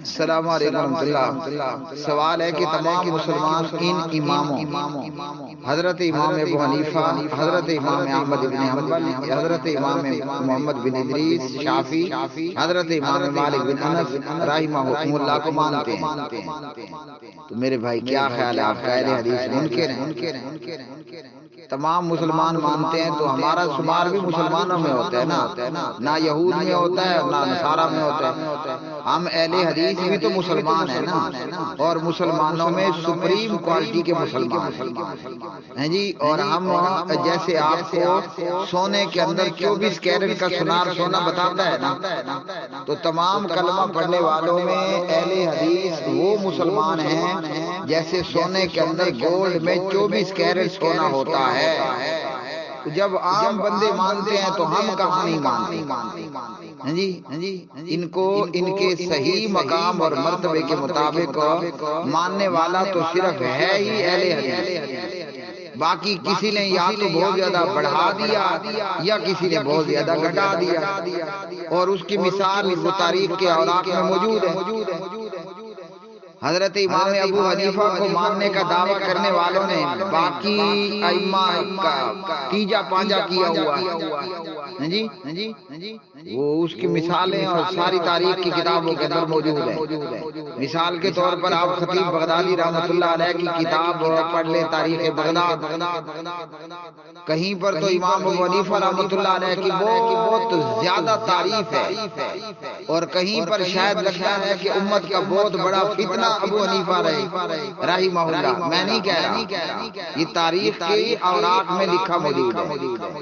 السلام علیکم ورحمۃ اللہ۔ سوال ہے کہ تمام مسلمان ان اماموں حضرت امام ابو حنیفہ، حضرت امام احمد بن حنبل، حضرت امام محمد بن ادریس شافعی، حضرت امام مالک بن انس رحمہ اللہ کو مانتے ہیں، تو میرے بھائی کیا خیال ہے؟ آپ کا اہل حدیث منکر ہیں؟ تمام مسلمان مانتے ہیں تو ہمارا شمار بھی مسلمانوں میں ہوتا ہے نا، نہ یہود میں ہوتا ہے نہ نصارہ میں ہوتا ہے۔ ہم اہل حدیث بھی تو مسلمان ہیں نا، اور مسلمانوں میں سپریم کوالٹی کے مسلمان ہیں جی۔ اور ہم جیسے آپ کو سونے کے اندر 24 کیرٹ کا سونار سونا بتاتا ہے نا، تو تمام کلمہ پڑھنے والوں میں اہل حدیث وہ مسلمان ہیں جیسے سونے کے اندر گولڈ میں 24 کیرٹ سونا ہوتا ہے۔ جب عام بندے مانتے ہیں تو ہم کہاں نہیں مانتے جی۔ ان کو ان کے صحیح مقام اور مرتبے کے مطابق ماننے والا تو صرف ہے ہی اہل حدیث، باقی کسی نے یا تو بہت زیادہ بڑھا دیا یا کسی نے بہت زیادہ گھٹا دیا، اور اس کی مثال وہ تاریخ کے اوراق میں موجود ہے۔ حضرت امام ابو حنیفہ کو ماننے کا دعویٰ کرنے والوں نے باقی ائمہ کا تیجا پانجا کیا ہوا ہے جی۔ وہ اس کی مثالیں اور ساری تاریخ کی کتابوں کے اندر موجود ہیں۔ مثال کے طور پر آپ خطیب بغدادی رحمۃ اللہ علیہ کی کتاب پڑھ لیں، تاریخ بغداد، کہیں پر تو امام ابو حنیفہ رحمۃ اللہ علیہ کی بہت زیادہ تعریف ہے، اور کہیں پر شاید لگتا ہے کہ امت کا بہت بڑا فتنہ ابو حنیفہ رحمہ اللہ۔ میں نہیں کہہ رہا، یہ تاریخ کے اوراق میں لکھا موجود ہے۔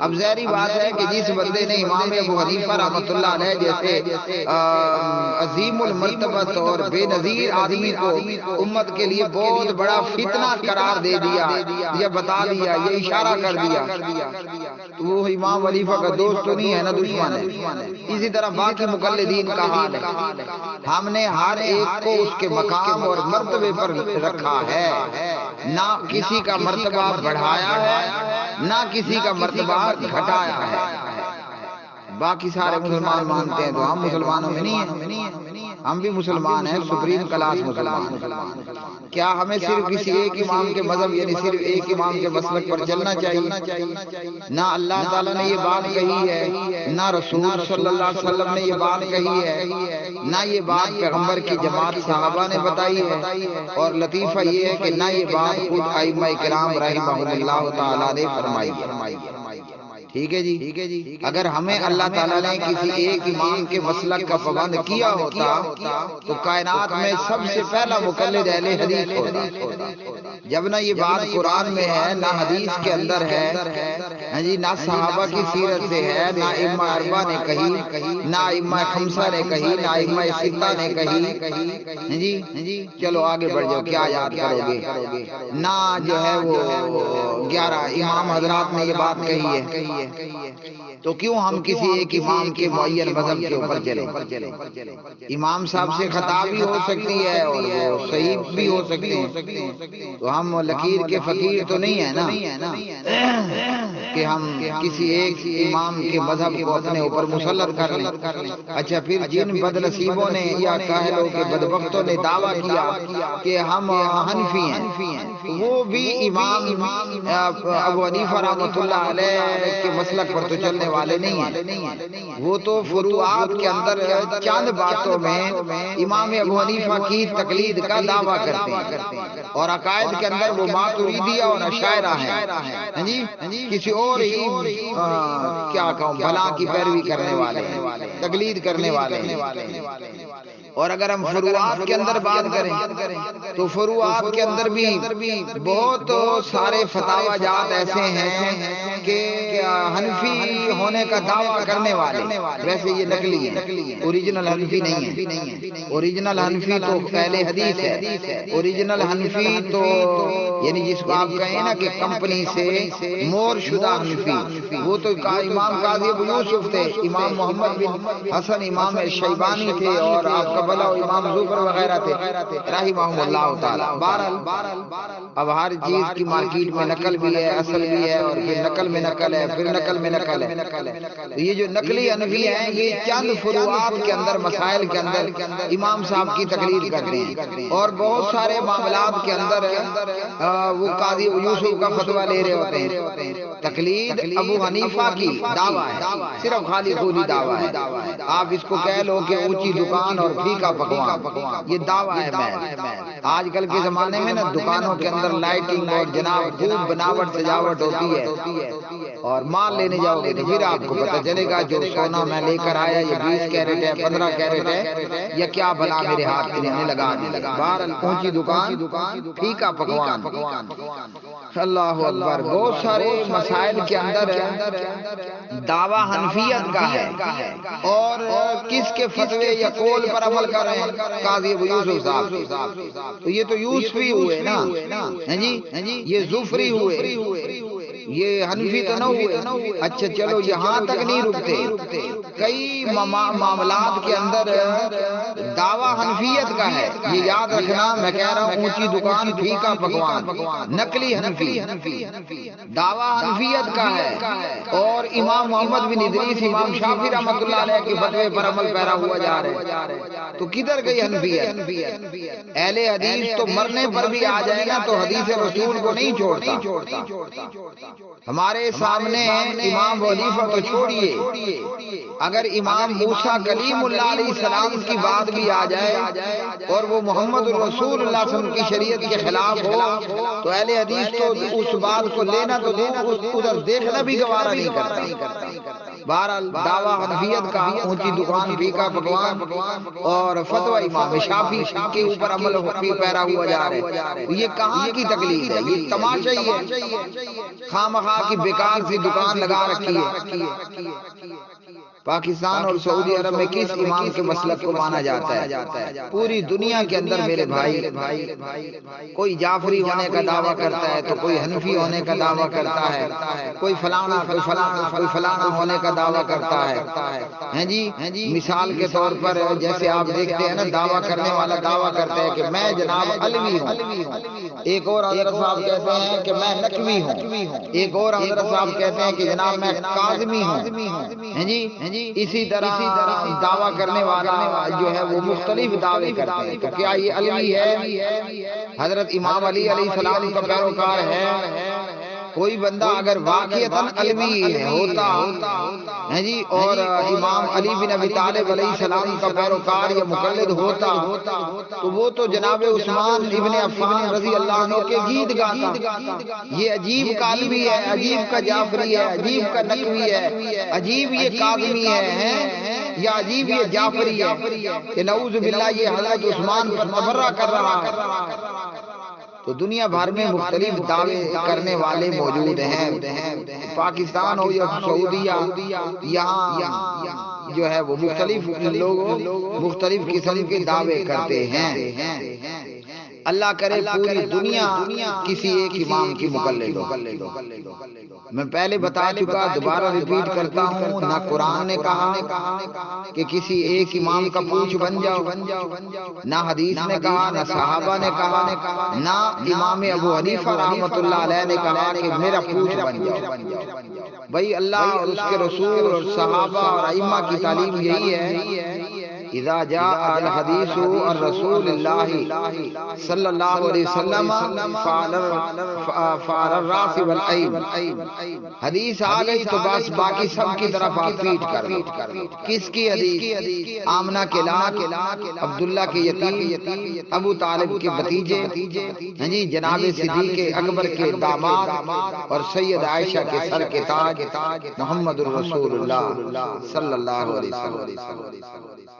اب ظاہری بات ہے کہ جس بندے نے امام ابو حنیفہ رحمۃ اللہ علیہ جیسے عظیم المرتبت اور بے نظیر آدمی کو امت کے لیے بہت بڑا فتنہ قرار دے دیا، یہ بتا دیا، یہ اشارہ کر دیا، تو وہ امام حنیفہ کا دوست تو نہیں ہے نا، دشمن ہے۔ اسی طرح باقی مقلدین کا حال ہے، ہم نے ہر ایک کو اس کے مقام اور مرتبے پر رکھا ہے، نہ کسی کا مرتبہ بڑھایا ہے نہ کسی کا مرتبہ گھٹایا ہے۔ باقی سارے مسلمان مانتے ہیں تو ہم مسلمانوں میں نہیں ہیں، ہم بھی مسلمان ہیں، سپریم کلاس مسلمان۔ کیا ہمیں صرف کسی ایک امام کے مذہب یعنی صرف ایک امام کے مسلک پر چلنا چاہیے؟ نہ اللہ تعالیٰ نے یہ بات کہی ہے، نہ رسول صلی اللہ علیہ وسلم نے یہ بات کہی ہے، نہ یہ بات پیغمبر کی جماعت صحابہ نے بتائی ہے، اور لطیفہ یہ ہے کہ نہ یہ بات خود ائمہ کرام رحمہم اللہ تعالیٰ نے فرمائی ہے۔ ٹھیک ہے جی۔ اگر ہمیں اللہ تعالیٰ نے کسی ایک امام کے مسلک کا پابند کیا ہوتا تو کائنات میں سب سے پہلا مقلد اہل حدیث ہوتا۔ جب نہ یہ بات قرآن میں ہے، نہ حدیث کے اندر ہے جی، نہ صحابہ کی سیرت سے ہے، نہ ائمہ اربعہ نے کہی، نہ ائمہ خمسہ نے کہی، نہ ائمہ ستہ نے کہی جی۔ چلو آگے بڑھ جاؤ، کیا یاد کرو گے؟ نہ جو ہے وہ 11 امام حضرات نے یہ بات کہی ہے، تو کیوں ہم کسی ایک امام کے معین مذہب کے اوپر چلیں؟ امام صاحب سے خطا بھی ہو سکتی ہے اور وہ صحیح بھی ہو سکتے ہیں، تو ہم لکیر کے فقیر تو نہیں ہیں نا کہ ہم کسی ایک امام کے مذہب کو اپنے اوپر مسلط کر لیں۔ اچھا، پھر جن بد نصیبوں نے یا کاہلوں کے بدبختوں نے دعویٰ کیا کہ ہم حنفی ہیں، وہ بھی امام ابو حنیفہ رحمۃ اللہ علیہ کے مسلک پر تو چلنے والے نہیں ہیں، وہ تو فروعات کے اندر چند باتوں میں امام ابو حنیفہ کی تقلید کا دعویٰ کرتے ہیں، اور عقائد کے اندر وہ ماتریدیہ اور اشاعرہ ہیں جی، کسی اور ہی کیا کہوں بلا کی پیروی کرنے والے ہیں، تقلید کرنے والے ہیں۔ اور اگر ہم فروعات کے اندر بات کریں تو فروعات کے اندر بھی بہت سارے فتاوی جات ایسے ہیں کہ حنفی ہونے کا دعویٰ کرنے والے، ویسے یہ نقلی ہیں، اوریجنل حنفی نہیں ہے۔ اوریجنل حنفی تو اہل حدیث ہے، اوریجنل حنفی تو یعنی جس کو آپ کہیں نا کہ کمپنی سے مور شدہ حنفی، وہ تو امام قاضی ابو یوسف تھے، امام محمد بن حسن امام شیبانی تھے، اور آپ کا بلا امام زفر وغیرہ تھے رحمہم اللہ تعالی۔ بہرحال اب ہر چیز کی مارکیٹ میں نقل بھی ہے، اصل بھی ہے، اور پھر نقل میں نقل ہے، پھر نقل میں نقل ہے. یہ جو نقلی حنفی ہیں یہ چند فروعات کے اندر، مسائل کے اندر امام صاحب کی تقلید کرتے ہیں، اور بہت سارے معاملات کے اندر وہ قاضی یوسف کا فتویٰ لے رہے ہوتے ہیں. تقلید ابو حنیفہ کی دعویٰ ہے، صرف خالی خودی دعویٰ ہے. آپ اس کو کہہ لو کہ اونچی دکان اور پھیکا پکوان، یہ دعویٰ ہے محض. آج کل کے زمانے میں نا دکانوں کے اندر لائٹنگ اور جناب خوب بناوٹ سجاوٹ ہوتی ہے، اور مال لینے جاؤ گے تو پھر آپ کو پتہ چلے گا جو سونا میں لے کر آیا یہ 20 کیرٹ ہے، 15 کیرٹ ہے، یا کیا بھلا میرے ہاتھ انہوں نے لگا دیا. بہرحال اونچی دکان پھیکا پکوان. اللہ اکبر. بہت سارے مسائل کے اندر دعویٰ حنفیت کا ہے، اور کس کے فتوے یا قول پر عمل کر رہے ہیں؟ قاضی ابو یوسف صاحب. تو یہ تو یوسفی ہوئے نا، جی یہ زفری ہوئے، یہ حنفی تو نہ ہوئے. اچھا چلو یہاں تک نہیں رکتے، کئی معاملات کے اندر دعویٰ حنفیت کا ہے. یہ یاد رکھنا، میں کہہ رہا ہوں اونچی دکان پھیکا پکوان، نقلی حنفی دعویٰ حنفیت کا ہے، اور امام محمد بن ادریس، امام شافعی رحمۃ اللہ علیہ کے فتوے پر عمل پیرا ہوا جا رہا ہے. تو کدھر گئی حنفیت؟ اہل حدیث تو مرنے پر بھی آ جائے نا تو حدیث رسول کو نہیں چھوڑتا. ہمارے سامنے امام ابو حنیفہ تو چھوڑیے، اگر امام موسیٰ کلیم اللہ علیہ السلام کی بات بھی آ جائے اور وہ محمد رسول اللہ صلی اللہ علیہ وسلم کی شریعت کے خلاف ہو تو اہل حدیث تو اس بات کو لینا تو ادھر دیکھنا بھی گوارا نہیں کرتا. بہرحال دعویٰ حنفیت کا اونچی دکان پھیکا پکوان اور فتویٰ امام شافعی کے اوپر عمل پیرا ہوا جا رہا ہے. یہ کہاں کی تقلید ہے؟ یہ تماشا ہی ہے. خواہ کی بیکار سی دکان لگا رکھی ہے. پاکستان اور سعودی عرب میں کس امام کے مسلک کو مانا جاتا ہے؟ پوری دنیا کے اندر میرے بھائی کوئی جعفری ہونے کا دعویٰ کرتا ہے، تو کوئی حنفی ہونے کا دعویٰ کرتا ہے، کوئی فلانا کوئی فلانا کوئی فلانا ہونے کا دعویٰ کرتا ہے. جی مثال کے طور پر جیسے آپ دیکھتے ہیں نا، دعویٰ کرنے والا دعویٰ کرتا ہے کہ میں جناب علوی ہوں، ایک اور حضرت صاحب کہتے ہیں کہ میں نقوی ہوں، ایک اور حضرت صاحب کہتے ہیں کہ جناب میں کاظمی ہوں. جی اسی طرح دعویٰ کرنے والا جو ہے وہ مختلف دعوے کرتے ہیں. تو کیا یہ علوی ہے؟ حضرت امام علی علیہ السلام کا پیروکار ہے؟ کوئی بندہ اگر واقعتاً علوی ہوتا ہے جی اور امام علی بن ابی طالب علیہ السلام کا پیروکار یا مقلد ہوتا تو وہ تو جناب عثمان ابن عفان رضی اللہ عنہ کے گیت گاتا. یہ عجیب کا علوی ہے، عجیب کا جعفری ہے، عجیب کا نقوی ہے، عجیب یہ کاظمی ہے، یا عجیب یہ جعفری ہے کہ نعوذ باللہ یہ حضرت عثمان کو مبرہ کر رہا ہے. تو دنیا بھر میں مختلف دعوے کرنے والے موجود ہیں. پاکستان ہو یا سعودیہ، یہاں جو ہے وہ مختلف لوگ مختلف قسم کے دعوے کرتے ہیں. اللہ کرے پوری دنیا کسی ایک امام کی مقلد ہو. میں پہلے بتا چکا، دوبارہ ریپیٹ کرتا ہوں، نہ قرآن نے کہا کہ کسی ایک امام کا پوچھ بن جاؤ، نہ حدیث نے کہا، نہ صحابہ نے کہا، نہ امام ابو حنیفہ رحمۃ اللہ علیہ نے کہا کہ میرا پوچھ بن جاؤ. بھائی اللہ اور اس کے رسول اور صحابہ اور ائمہ کی تعلیم یہی ہے، اذا جاء الحدیث عن رسول اللہ صلی اللہ علیہ وسلم فعلى الراس والعین. حدیث آ گئی تو بس باقی سب کی طرف آپ پیٹ کر لو. کس کی حدیث؟ آمنہ کے لاک، عبداللہ کے یتیم، ابو طالب کے بھتیجے، جی جناب صدیق اکبر کے داماد اور سید عائشہ کے سر کے تاج محمد الرسول اللہ صلی اللہ علیہ وسلم.